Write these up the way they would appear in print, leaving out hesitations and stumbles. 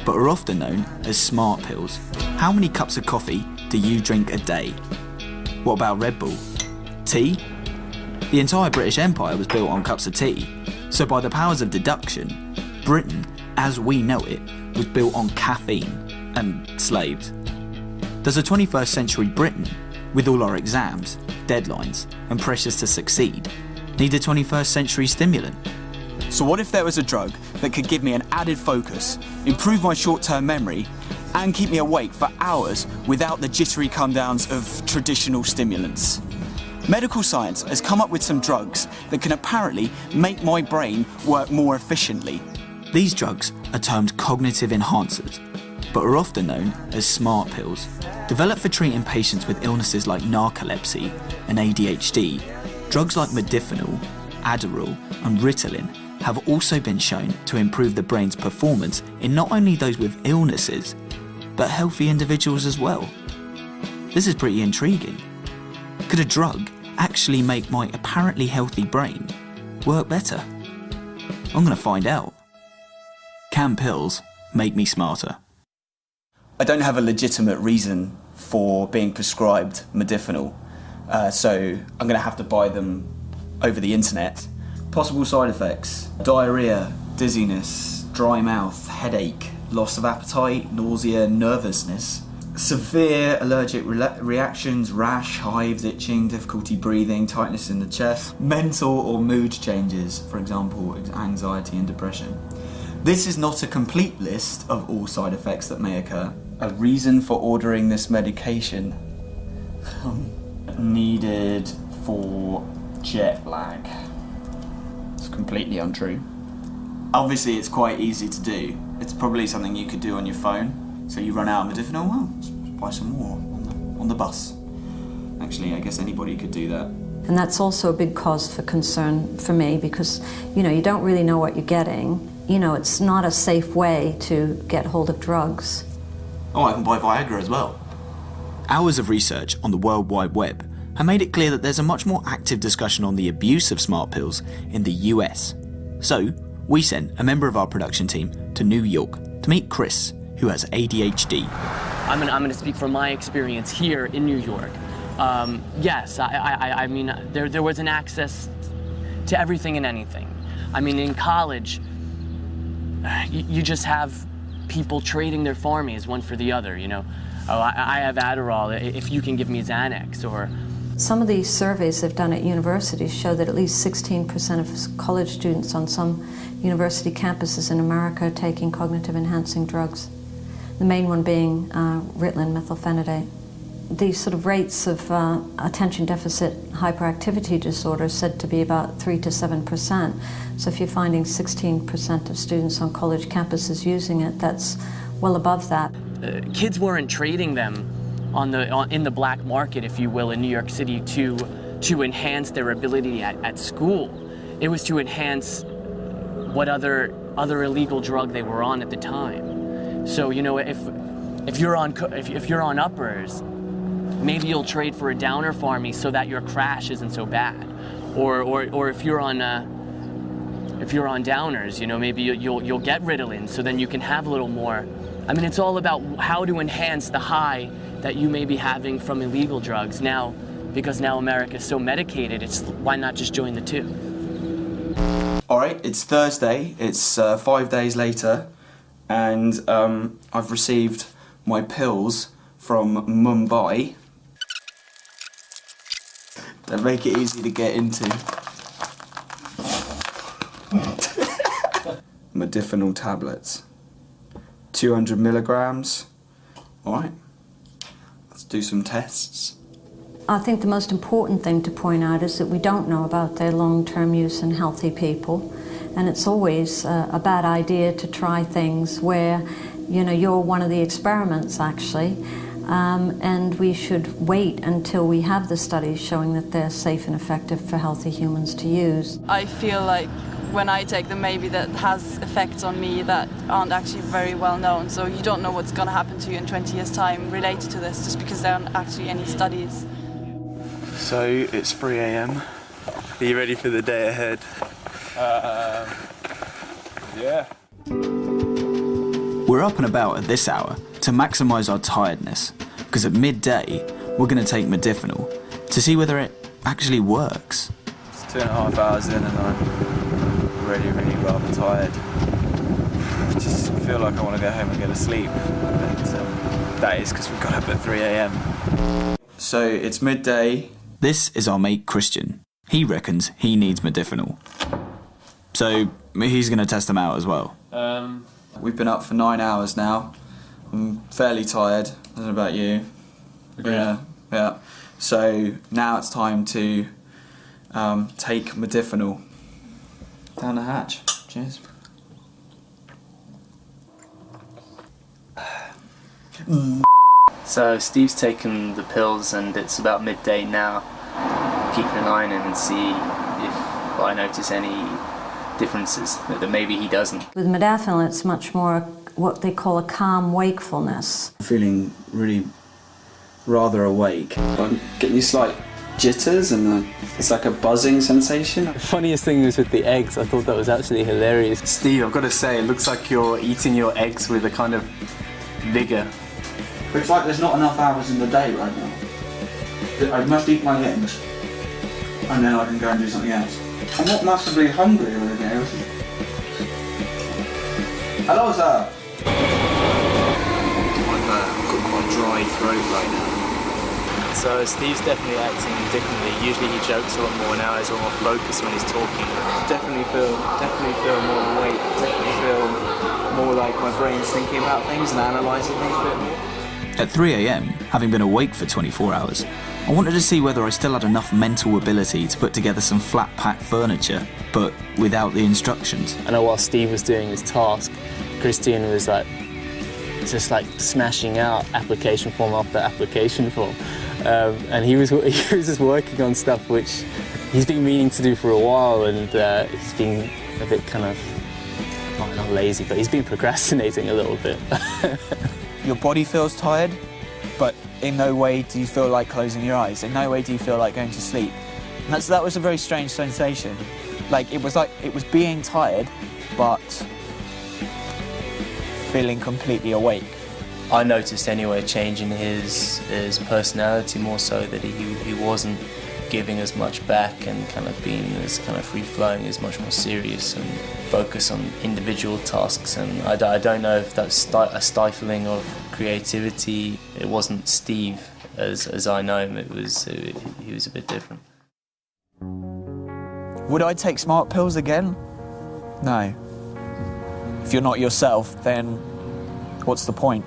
but are often known as smart pills. How many cups of coffee do you drink a day? What about Red Bull? Tea? The entire British Empire was built on cups of tea, so by the powers of deduction, Britain, as we know it, was built on caffeine and slaves. Does a 21st century Britain, with all our exams, deadlines, and pressures to succeed, need a 21st century stimulant? So what if there was a drug that could give me an added focus, improve my short-term memory, and keep me awake for hours without the jittery come-downs of traditional stimulants? Medical science has come up with some drugs that can apparently make my brain work more efficiently. These drugs are termed cognitive enhancers, but are often known as smart pills. Developed for treating patients with illnesses like narcolepsy and ADHD, drugs like Modafinil, Adderall and Ritalin have also been shown to improve the brain's performance in not only those with illnesses, but healthy individuals as well. This is pretty intriguing. Could a drug actually make my apparently healthy brain work better? I'm going to find out. Can pills make me smarter? I don't have a legitimate reason for being prescribed Modafinil, so I'm going to have to buy them over the internet. Possible side effects: diarrhea, dizziness, dry mouth, headache, loss of appetite, nausea, nervousness, severe allergic reactions, rash, hives, itching, difficulty breathing, tightness in the chest, mental or mood changes, for example, anxiety and depression. This is not a complete list of all side effects that may occur. A reason for ordering this medication needed for jet lag. It's completely untrue. Obviously it's quite easy to do. It's probably something you could do on your phone. So you run out of Modafinil, well, let's buy some more on the bus. Actually, I guess anybody could do that. And that's also a big cause for concern for me because, you know, you don't really know what you're getting. You know, it's not a safe way to get hold of drugs. Oh, I can buy Viagra as well. Hours of research on the World Wide Web have made it clear that there's a much more active discussion on the abuse of smart pills in the US. So, we sent a member of our production team to New York to meet Chris, who has ADHD. I'm gonna speak from my experience here in New York. Yes, I mean, there was an access to everything and anything. I mean, in college, you just have people trading their pharmies one for the other, you know. Oh, I have Adderall, if you can give me Xanax, or... Some of these surveys they've done at universities show that at least 16% of college students on some university campuses in America are taking cognitive enhancing drugs. The main one being Ritalin methylphenidate. These sort of rates of attention deficit hyperactivity disorder are said to be about 3 to 7%. So if you're finding 16% of students on college campuses using it, that's well above that. Kids weren't trading them in the black market, if you will, in New York City to enhance their ability at school. It was to enhance what other illegal drug they were on at the time. So, you know, if you're on uppers, maybe you'll trade for a downer pharmy so that your crash isn't so bad. Or if you're on downers, you know, maybe you'll get Ritalin so then you can have a little more. I mean, it's all about how to enhance the high that you may be having from illegal drugs. Now, because now America is so medicated, why not just join the two? All right, it's Thursday, it's 5 days later, and I've received my pills from Mumbai. They make it easy to get into. Modafinil tablets. 200 milligrams. All right, let's do some tests. I think the most important thing to point out is that we don't know about their long-term use in healthy people, and it's always a bad idea to try things where, you know, you're one of the experiments actually, and we should wait until we have the studies showing that they're safe and effective for healthy humans to use. I feel like when I take them, maybe that has effects on me that aren't actually very well known, so you don't know what's going to happen to you in 20 years' time related to this, just because there aren't actually any studies. So, it's 3 AM. Are you ready for the day ahead? Yeah. We're up and about at this hour to maximise our tiredness, because at midday we're going to take Modafinil to see whether it actually works. It's 2.5 hours in and I'm really rather tired. I just feel like I want to go home and go to sleep, but that is because we got up at 3 a.m. So it's midday. This is our mate Christian. He reckons he needs Modafinil. So he's going to test them out as well. We've been up for 9 hours now. I'm fairly tired. I don't know about you. Yeah. So now it's time to take Modafinil down the hatch. Cheers. So Steve's taken the pills and it's about midday now. Keeping an eye on him and see if I notice any differences that maybe he doesn't. With modafinil, it's much more what they call a calm wakefulness. I'm feeling really rather awake. I'm getting these slight jitters and it's like a buzzing sensation. The funniest thing was with the eggs. I thought that was actually hilarious. Steve, I've got to say, it looks like you're eating your eggs with a kind of vigour. It's like there's not enough hours in the day right now. I must eat my eggs and then I can go and do something else. I'm not massively hungry or anything. Hello, sir. I've got quite a dry throat right now. So Steve's definitely acting differently. Usually he jokes a lot more now. He's a lot more focused when he's talking. Definitely feel more awake. Definitely feel more like my brain's thinking about things and analysing things a bit more. At 3 a.m, having been awake for 24 hours, I wanted to see whether I still had enough mental ability to put together some flat-pack furniture, but without the instructions. I know while Steve was doing his task, Christian was just smashing out application form after application form. And he was just working on stuff which he's been meaning to do for a while, and he's been a bit kind of, well, not lazy, but he's been procrastinating a little bit. Your body feels tired, but in no way do you feel like closing your eyes. In no way do you feel like going to sleep. And that was a very strange sensation. It was being tired, but feeling completely awake. I noticed anyway a change in his personality, more so that he wasn't giving as much back and kind of being as kind of free-flowing. He was much more serious and focused on individual tasks, and I don't know if that's a stifling of creativity. It wasn't Steve as I know him. He was a bit different. Would I take smart pills again? No. If you're not yourself, then what's the point?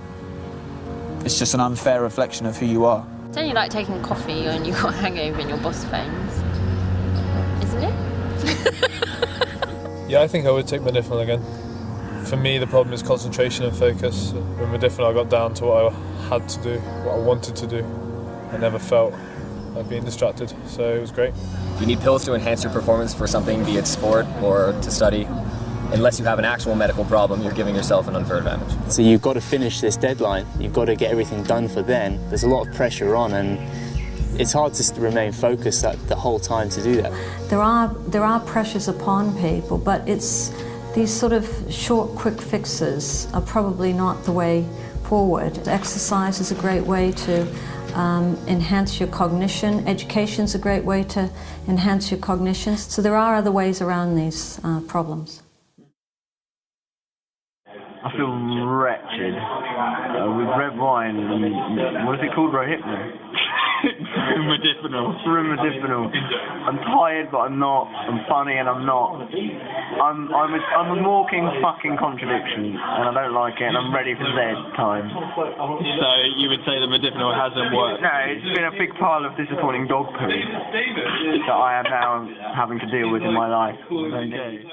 It's just an unfair reflection of who you are. It's only like taking coffee when you've got a hangover and your boss phones, isn't it? Yeah, I think I would take Modafinil again. For me, the problem is concentration and focus. With Modafinil, I got down to what I had to do, what I wanted to do. I never felt like being distracted, so it was great. You need pills to enhance your performance for something, be it sport or to study. Unless you have an actual medical problem, you're giving yourself an unfair advantage. So you've got to finish this deadline. You've got to get everything done for then. There's a lot of pressure on, and it's hard to remain focused the whole time to do that. There are pressures upon people, but it's these sort of short, quick fixes are probably not the way forward. Exercise is a great way to enhance your cognition. Education's a great way to enhance your cognition. So there are other ways around these problems. I feel wretched. With red wine and, what is it called, Rohypnol? Modafinil. I'm tired, but I'm not. I'm funny, and I'm not. I'm a walking fucking contradiction, and I don't like it, and I'm ready for Z time. So you would say that Modafinil hasn't worked? No, it's been a big pile of disappointing dog poo that I am now having to deal with in my life. Okay.